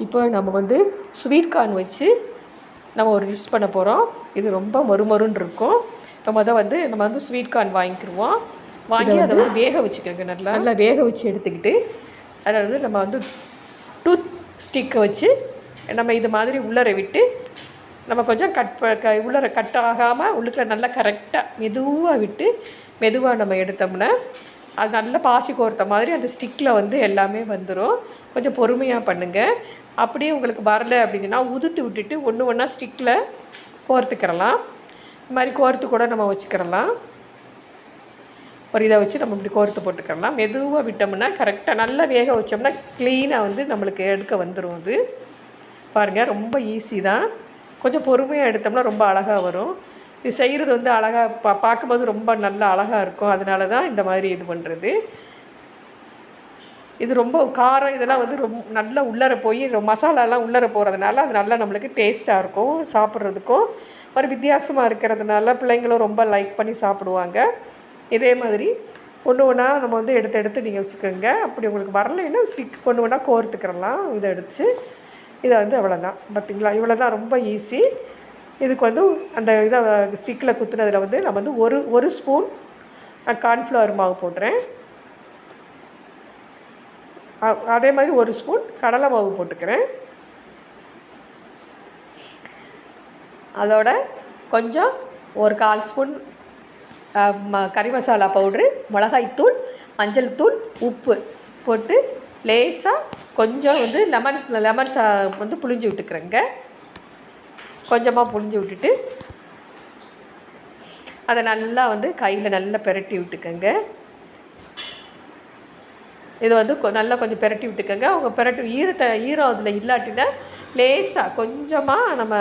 இப்போ நம்ம வந்து ஸ்வீட் கார்ன் வச்சு நம்ம ஒரு டிஷ் பண்ண போகிறோம். இது ரொம்ப மொறுமொறுன்னு இருக்கும். நம்ம வந்து ஸ்வீட் கார்ன் வாங்கிக்கிடுவோம். வாங்கி அதை வந்து வேக வச்சுக்கோங்க. நல்லா வேக வச்சு எடுத்துக்கிட்டு அதாவது நம்ம வந்து டூத் ஸ்டிக்கை வச்சு நம்ம இது மாதிரி உள்ளர விட்டு நம்ம கொஞ்சம் உள்ளர கட் ஆகாமல் உள்ளுக்குள்ள நல்லா கரெக்டாக மெதுவாக விட்டு மெதுவாக நம்ம எடுத்தோம்னா அது நல்லா பாசி கோர்த்த மாதிரி அந்த ஸ்டிக்கில் வந்து எல்லாமே வந்துடும். கொஞ்சம் பொறுமையாக பண்ணுங்கள். அப்படியே உங்களுக்கு வரலை அப்படின்னா உதுத்து விட்டுட்டு ஒன்று ஒன்றா ஸ்டிக்கில் கோர்த்துக்கிறலாம். இது மாதிரி கோர்த்து கூட நம்ம வச்சுக்கிறலாம். ஒரு இதை வச்சு நம்ம இப்படி கோர்த்து போட்டுக்கிறலாம். மெதுவாக விட்டோம்னா கரெக்டாக நல்லா வேக வச்சோம்னா க்ளீனாக வந்து நம்மளுக்கு எடுக்க வந்துடும். அது பாருங்கள், ரொம்ப ஈஸி தான். கொஞ்சம் பொறுமையாக எடுத்தோம்னா ரொம்ப அழகாக வரும். இது செய்கிறது வந்து அழகாக பார்க்கும்போது ரொம்ப நல்லா அழகாக இருக்கும். அதனால தான் இந்த மாதிரி இது பண்ணுறது. இது ரொம்ப காரம் இதெல்லாம் வந்து நல்லா உள்ளர போய் மசாலாலாம் உள்ளர போகிறதுனால அது நல்லா நம்மளுக்கு டேஸ்ட்டாக இருக்கும். சாப்பிட்றதுக்கும் ஒரு வித்தியாசமாக இருக்கிறதுனால பிள்ளைங்களும் ரொம்ப லைக் பண்ணி சாப்பிடுவாங்க. இதே மாதிரி ஒன்று ஒன்றா நம்ம வந்து எடுத்து நீங்கள் வச்சுக்கோங்க. அப்படி உங்களுக்கு வரலைன்னா ஸ்டிக் ஒன்று ஒன்றா கோர்த்துக்கிறலாம். இதை எடுத்து இதை வந்து அவ்வளோதான். பார்த்திங்களா, இவ்வளோ தான். ரொம்ப ஈஸி. இதுக்கு வந்து அந்த இதை ஸ்டிக்கில் குத்துனதில் வந்து நான் வந்து ஒரு ஸ்பூன் கார்ன்ஃப்ளவர் மாவு போடுறேன். அதே மாதிரி ஒரு ஸ்பூன் கடலை மாவு போட்டுக்கிறேன். அதோட கொஞ்சம் ஒரு 1/4 ஸ்பூன் கறி மசாலா பவுட்ரு, மிளகாய்த்தூள், மஞ்சள் தூள், உப்பு போட்டு லேசாக கொஞ்சம் வந்து லெமன் வந்து புழிஞ்சு விட்டுக்கிறேங்க. கொஞ்சமாக புழிஞ்சு விட்டுட்டு அதை நல்லா வந்து கையில் நல்லா பெரட்டி விட்டுக்கோங்க. இதை வந்து நல்லா கொஞ்சம் பெரட்டி விட்டுக்கோங்க. அவங்க ஈரம் அதில் இல்லாட்டினா லேசாக கொஞ்சமாக நம்ம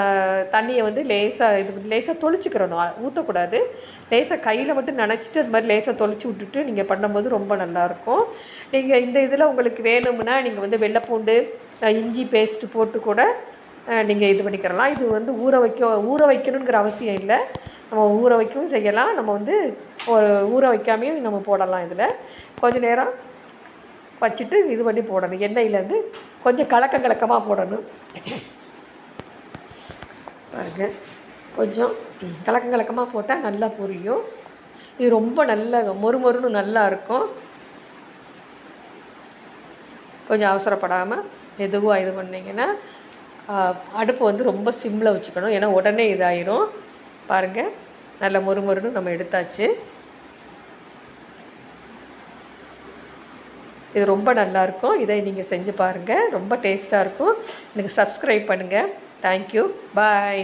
தண்ணியை வந்து லேசாக தொளிச்சிக்கிறணும். ஊற்றக்கூடாது. லேசாக கையில் மட்டும் நனைச்சிட்டு அது மாதிரி லேசாக தொளிச்சு விட்டுட்டு நீங்கள் பண்ணும்போது ரொம்ப நல்லாயிருக்கும். நீங்கள் இந்த இதில் உங்களுக்கு வேணும்னா நீங்கள் வந்து வெள்ளைப்பூண்டு, இஞ்சி பேஸ்ட்டு போட்டு கூட நீங்கள் இது பண்ணிக்கிறலாம். இது வந்து ஊற வைக்கணுங்கிற அவசியம் இல்லை. நம்ம ஊற வைக்கவும் செய்யலாம். நம்ம வந்து ஊற வைக்காமையும் நம்ம போடலாம். இதில் கொஞ்சம் நேரம் வச்சுட்டு இது பண்ணி போடணும். எண்ணெயிலேருந்து கொஞ்சம் கலக்கமாக போடணும். பாருங்கள், கொஞ்சம் கலக்கமாக போட்டால் நல்லா பொரியும். இது ரொம்ப நல்ல மொறுமொறுன்னு நல்லா இருக்கும். கொஞ்சம் அவசரப்படாமல் மெதுவாக இது பண்ணிங்கன்னா அடுப்பு வந்து ரொம்ப சிம்மில் வச்சுக்கணும். ஏன்னா உடனே இதாயிரும். பாருங்கள், நல்ல மொறுமொறுன்னு நம்ம எடுத்தாச்சு. இது ரொம்ப நல்லாயிருக்கும். இதை நீங்கள் செஞ்சு பாருங்கள். ரொம்ப டேஸ்ட்டாக இருக்கும். எனக்கு சப்ஸ்கிரைப் பண்ணுங்கள். தேங்க்யூ. பாய்.